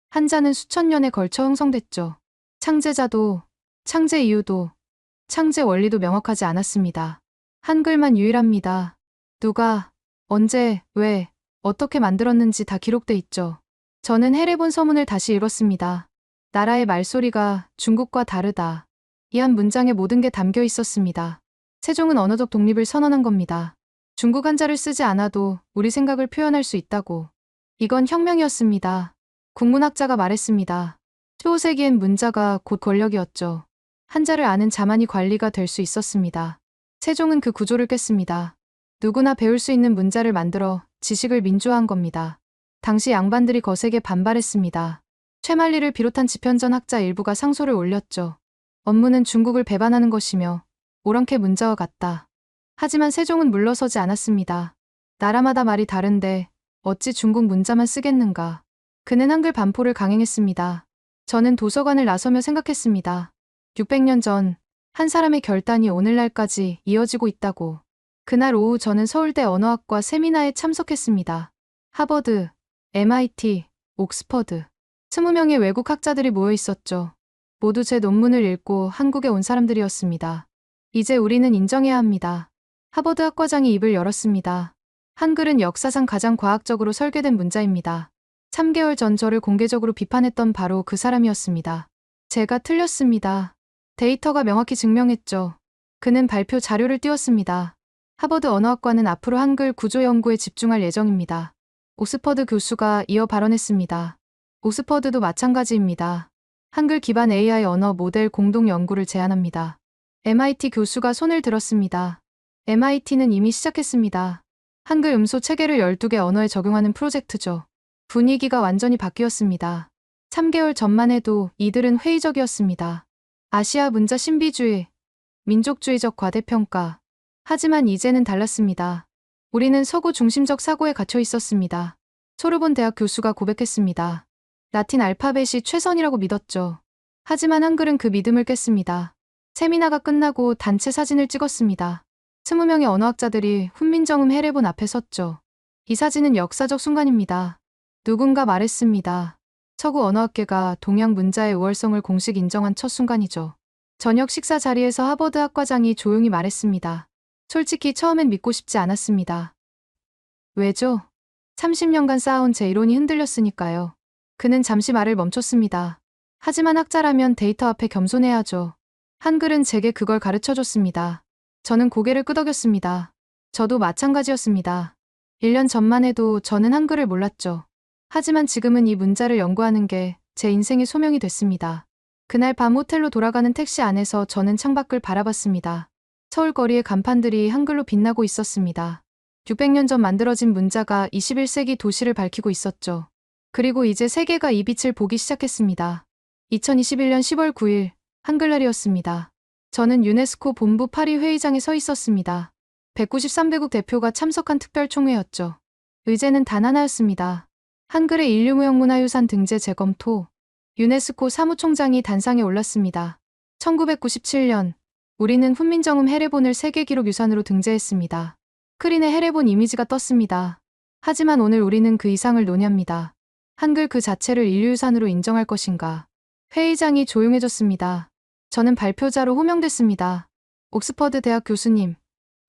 한자는 수천 년에 걸쳐 형성됐죠. 창제자도, 창제 이유도, 창제 원리도 명확하지 않았습니다. 한글만 유일합니다. 누가, 언제, 왜, 어떻게 만들었는지 다 기록돼 있죠. 저는 해례본 서문을 다시 읽었습니다. 나라의 말소리가 중국과 다르다. 이 한 문장에 모든 게 담겨 있었습니다. 세종은 언어적 독립을 선언한 겁니다. 중국 한자를 쓰지 않아도 우리 생각을 표현할 수 있다고. 이건 혁명이었습니다. 국문학자가 말했습니다. 15세기엔 문자가 곧 권력이었죠. 한자를 아는 자만이 관리가 될 수 있었습니다. 세종은 그 구조를 깼습니다. 누구나 배울 수 있는 문자를 만들어 지식을 민주화한 겁니다. 당시 양반들이 거세게 반발했습니다. 최만리를 비롯한 지편전 학자 일부가 상소를 올렸죠. 업무는 중국을 배반하는 것이며 오랑캐 문자와 같다. 하지만 세종은 물러서지 않았습니다. 나라마다 말이 다른데 어찌 중국 문자만 쓰겠는가. 그는 한글 반포를 강행했습니다. 저는 도서관을 나서며 생각했습니다. 600년 전 한 사람의 결단이 오늘날까지 이어지고 있다고. 그날 오후 저는 서울대 언어학과 세미나에 참석했습니다. 하버드, MIT, 옥스퍼드 20명의 외국 학자들이 모여 있었죠. 모두 제 논문을 읽고 한국에 온 사람들이었습니다. 이제 우리는 인정해야 합니다. 하버드 학과장이 입을 열었습니다. 한글은 역사상 가장 과학적으로 설계된 문자입니다. 3개월 전 저를 공개적으로 비판했던 바로 그 사람이었습니다. 제가 틀렸습니다. 데이터가 명확히 증명했죠. 그는 발표 자료를 띄웠습니다. 하버드 언어학과는 앞으로 한글 구조 연구에 집중할 예정입니다. 옥스퍼드 교수가 이어 발언했습니다. 옥스퍼드도 마찬가지입니다. 한글 기반 AI 언어 모델 공동 연구를 제안합니다. MIT 교수가 손을 들었습니다. MIT는 이미 시작했습니다. 한글 음소 체계를 12개 언어에 적용하는 프로젝트죠. 분위기가 완전히 바뀌었습니다. 3개월 전만 해도 이들은 회의적이었습니다. 아시아 문자 신비주의, 민족주의적 과대평가. 하지만 이제는 달랐습니다. 우리는 서구 중심적 사고에 갇혀 있었습니다. 소르본 대학 교수가 고백했습니다. 라틴 알파벳이 최선이라고 믿었죠. 하지만 한글은 그 믿음을 깼습니다. 세미나가 끝나고 단체 사진을 찍었습니다. 20명의 언어학자들이 훈민정음 해례본 앞에 섰죠. 이 사진은 역사적 순간입니다. 누군가 말했습니다. 서구 언어학계가 동양 문자의 우월성을 공식 인정한 첫 순간이죠. 저녁 식사 자리에서 하버드 학과장이 조용히 말했습니다. 솔직히 처음엔 믿고 싶지 않았습니다. 왜죠? 30년간 쌓아온 제 이론이 흔들렸으니까요. 그는 잠시 말을 멈췄습니다. 하지만 학자라면 데이터 앞에 겸손해야죠. 한글은 제게 그걸 가르쳐줬습니다. 저는 고개를 끄덕였습니다. 저도 마찬가지였습니다. 1년 전만 해도 저는 한글을 몰랐죠. 하지만 지금은 이 문자를 연구하는 게 제 인생의 소명이 됐습니다. 그날 밤 호텔로 돌아가는 택시 안에서 저는 창밖을 바라봤습니다. 서울 거리의 간판들이 한글로 빛나고 있었습니다. 600년 전 만들어진 문자가 21세기 도시를 밝히고 있었죠. 그리고 이제 세계가 이 빛을 보기 시작했습니다. 2021년 10월 9일 한글날이었습니다. 저는 유네스코 본부 파리 회의장에 서 있었습니다. 193개국 대표가 참석한 특별총회였죠. 의제는 단 하나였습니다. 한글의 인류무형문화유산 등재 재검토. 유네스코 사무총장이 단상에 올랐습니다. 1997년 우리는 훈민정음 해례본을 세계기록유산으로 등재했습니다. 크린의 해례본 이미지가 떴습니다. 하지만 오늘 우리는 그 이상을 논의합니다. 한글 그 자체를 인류유산으로 인정할 것인가. 회의장이 조용해졌습니다. 저는 발표자로 호명됐습니다. 옥스퍼드 대학 교수님,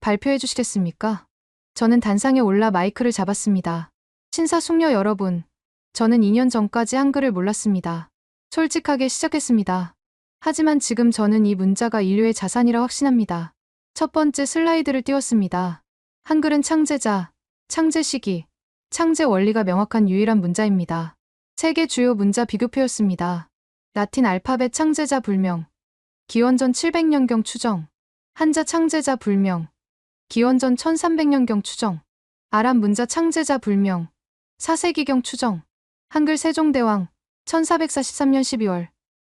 발표해 주시겠습니까? 저는 단상에 올라 마이크를 잡았습니다. 신사숙녀 여러분, 저는 2년 전까지 한글을 몰랐습니다. 솔직하게 시작했습니다. 하지만 지금 저는 이 문자가 인류의 자산이라 확신합니다. 첫 번째 슬라이드를 띄웠습니다. 한글은 창제자, 창제 시기, 창제 원리가 명확한 유일한 문자입니다. 세계 주요 문자 비교표였습니다. 라틴 알파벳 창제자 불명, 기원전 700년경 추정. 한자 창제자 불명, 기원전 1300년경 추정. 아랍 문자 창제자 불명, 4세기경 추정. 한글 세종대왕, 1443년 12월.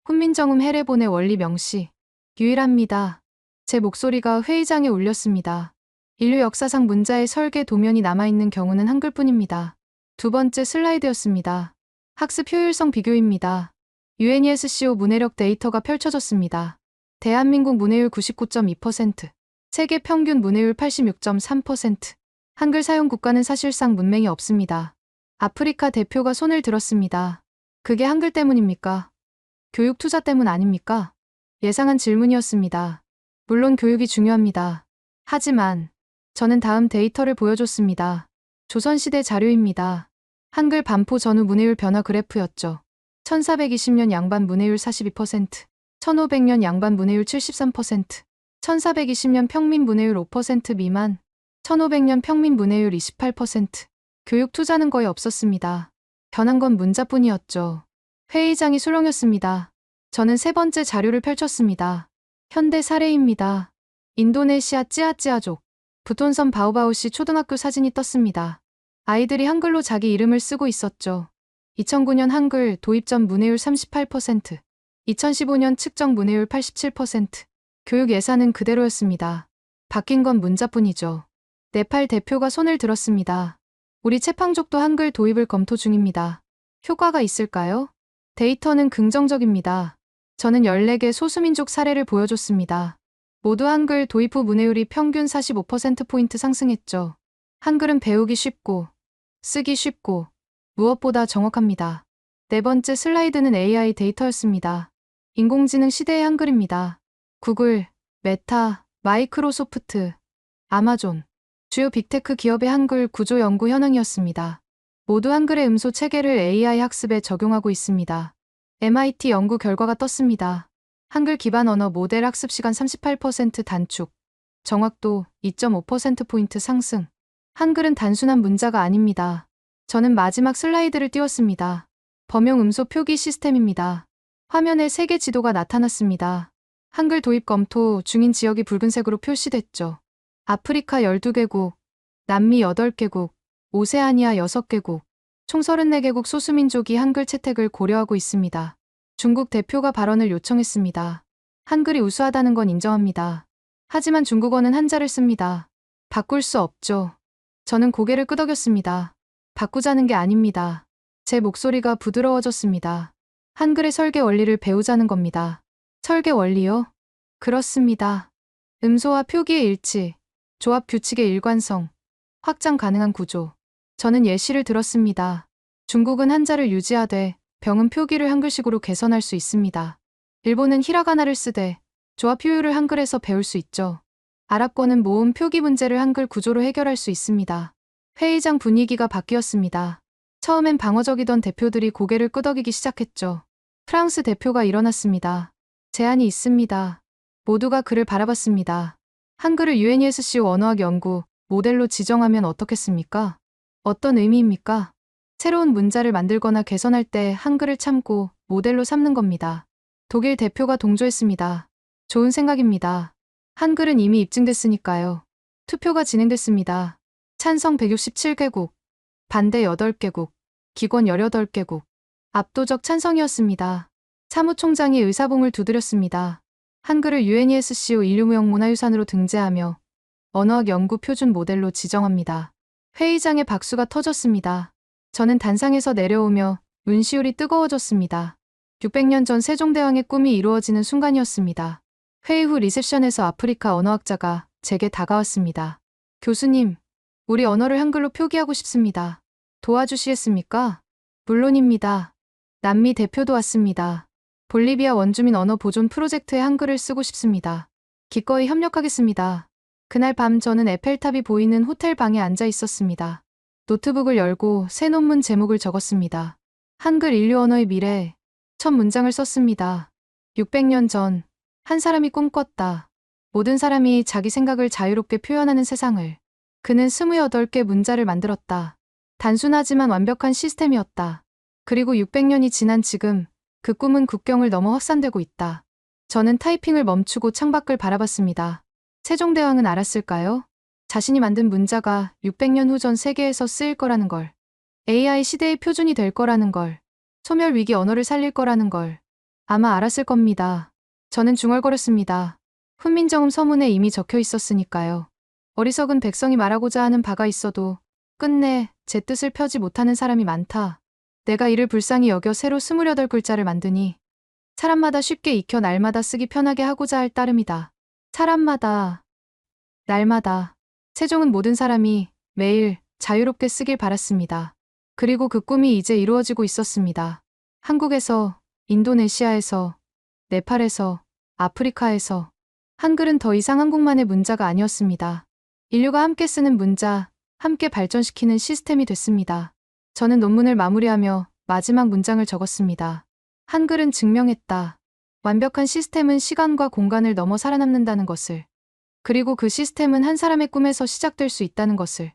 훈민정음 해례본의 원리 명시. 유일합니다. 제 목소리가 회의장에 울렸습니다. 인류 역사상 문자의 설계 도면이 남아있는 경우는 한글뿐입니다. 두 번째 슬라이드였습니다. 학습 효율성 비교입니다. UNESCO 문해력 데이터가 펼쳐졌습니다. 대한민국 문해율 99.2%, 세계 평균 문해율 86.3%. 한글 사용 국가는 사실상 문맹이 없습니다. 아프리카 대표가 손을 들었습니다. 그게 한글 때문입니까? 교육 투자 때문 아닙니까? 예상한 질문이었습니다. 물론 교육이 중요합니다. 하지만 저는 다음 데이터를 보여줬습니다. 조선시대 자료입니다. 한글 반포 전후 문해율 변화 그래프였죠. 1420년 양반 문해율 42%, 1500년 양반 문해율 73%, 1420년 평민 문해율 5% 미만, 1500년 평민 문해율 28%. 교육 투자는 거의 없었습니다. 변한 건 문자뿐이었죠. 회의장이 술렁였습니다. 저는 세 번째 자료를 펼쳤습니다. 현대 사례입니다. 인도네시아 찌아찌아족, 부톤섬 바오바오시 초등학교 사진이 떴습니다. 아이들이 한글로 자기 이름을 쓰고 있었죠. 2009년 한글 도입 전 문해율 38%, 2015년 측정 문해율 87%. 교육 예산은 그대로였습니다. 바뀐 건 문자뿐이죠. 네팔 대표가 손을 들었습니다. 우리 채팡족도 한글 도입을 검토 중입니다. 효과가 있을까요? 데이터는 긍정적입니다. 저는 14개 소수민족 사례를 보여줬습니다. 모두 한글 도입 후 문해율이 평균 45%포인트 상승했죠. 한글은 배우기 쉽고, 쓰기 쉽고, 무엇보다 정확합니다. 네 번째 슬라이드는 AI 데이터였습니다. 인공지능 시대의 한글입니다. 구글, 메타, 마이크로소프트, 아마존, 주요 빅테크 기업의 한글 구조 연구 현황이었습니다. 모두 한글의 음소 체계를 AI 학습에 적용하고 있습니다. MIT 연구 결과가 떴습니다. 한글 기반 언어 모델 학습 시간 38% 단축, 정확도 2.5%포인트 상승. 한글은 단순한 문자가 아닙니다. 저는 마지막 슬라이드를 띄웠습니다. 범용 음소 표기 시스템입니다. 화면에 세계 지도가 나타났습니다. 한글 도입 검토 중인 지역이 붉은색으로 표시됐죠. 아프리카 12개국, 남미 8개국, 오세아니아 6개국, 총 34개국 소수민족이 한글 채택을 고려하고 있습니다. 중국 대표가 발언을 요청했습니다. 한글이 우수하다는 건 인정합니다. 하지만 중국어는 한자를 씁니다. 바꿀 수 없죠. 저는 고개를 끄덕였습니다. 바꾸자는 게 아닙니다. 제 목소리가 부드러워졌습니다. 한글의 설계 원리를 배우자는 겁니다. 설계 원리요? 그렇습니다. 음소와 표기의 일치, 조합 규칙의 일관성, 확장 가능한 구조. 저는 예시를 들었습니다. 중국은 한자를 유지하되 병은 표기를 한글식으로 개선할 수 있습니다. 일본은 히라가나를 쓰되 조합 효율을 한글에서 배울 수 있죠. 아랍권은 모음 표기 문제를 한글 구조로 해결할 수 있습니다. 회의장 분위기가 바뀌었습니다. 처음엔 방어적이던 대표들이 고개를 끄덕이기 시작했죠. 프랑스 대표가 일어났습니다. 제안이 있습니다. 모두가 그를 바라봤습니다. 한글을 UNESCO 언어학 연구 모델로 지정하면 어떻겠습니까? 어떤 의미입니까? 새로운 문자를 만들거나 개선할 때 한글을 참고 모델로 삼는 겁니다. 독일 대표가 동조했습니다. 좋은 생각입니다. 한글은 이미 입증됐으니까요. 투표가 진행됐습니다. 찬성 167개국, 반대 8개국, 기권 18개국. 압도적 찬성이었습니다. 사무총장이 의사봉을 두드렸습니다. 한글을 UNESCO 인류무형 문화유산으로 등재하며 언어학 연구 표준 모델로 지정합니다. 회의장에 박수가 터졌습니다. 저는 단상에서 내려오며 눈시울이 뜨거워졌습니다. 600년 전 세종대왕의 꿈이 이루어지는 순간이었습니다. 회의 후 리셉션에서 아프리카 언어학자가 제게 다가왔습니다. 교수님, 우리 언어를 한글로 표기하고 싶습니다. 도와주시겠습니까? 물론입니다. 남미 대표도 왔습니다. 볼리비아 원주민 언어 보존 프로젝트에 한글을 쓰고 싶습니다. 기꺼이 협력하겠습니다. 그날 밤 저는 에펠탑이 보이는 호텔 방에 앉아 있었습니다. 노트북을 열고 새 논문 제목을 적었습니다. 한글 인류 언어의 미래. 첫 문장을 썼습니다. 600년 전, 한 사람이 꿈꿨다. 모든 사람이 자기 생각을 자유롭게 표현하는 세상을. 그는 28개 문자를 만들었다. 단순하지만 완벽한 시스템이었다. 그리고 600년이 지난 지금, 그 꿈은 국경을 넘어 확산되고 있다. 저는 타이핑을 멈추고 창밖을 바라봤습니다. 세종대왕은 알았을까요? 자신이 만든 문자가 600년 후 전 세계에서 쓰일 거라는 걸. AI 시대의 표준이 될 거라는 걸. 소멸 위기 언어를 살릴 거라는 걸. 아마 알았을 겁니다. 저는 중얼거렸습니다. 훈민정음 서문에 이미 적혀 있었으니까요. 어리석은 백성이 말하고자 하는 바가 있어도 끝내 제 뜻을 펴지 못하는 사람이 많다. 내가 이를 불쌍히 여겨 새로 28글자를 만드니 사람마다 쉽게 익혀 날마다 쓰기 편하게 하고자 할 따름이다. 사람마다, 날마다. 세종은 모든 사람이 매일 자유롭게 쓰길 바랐습니다. 그리고 그 꿈이 이제 이루어지고 있었습니다. 한국에서, 인도네시아에서, 네팔에서, 아프리카에서 한글은 더 이상 한국만의 문자가 아니었습니다. 인류가 함께 쓰는 문자, 함께 발전시키는 시스템이 됐습니다. 저는 논문을 마무리하며 마지막 문장을 적었습니다. 한글은 증명했다. 완벽한 시스템은 시간과 공간을 넘어 살아남는다는 것을. 그리고 그 시스템은 한 사람의 꿈에서 시작될 수 있다는 것을.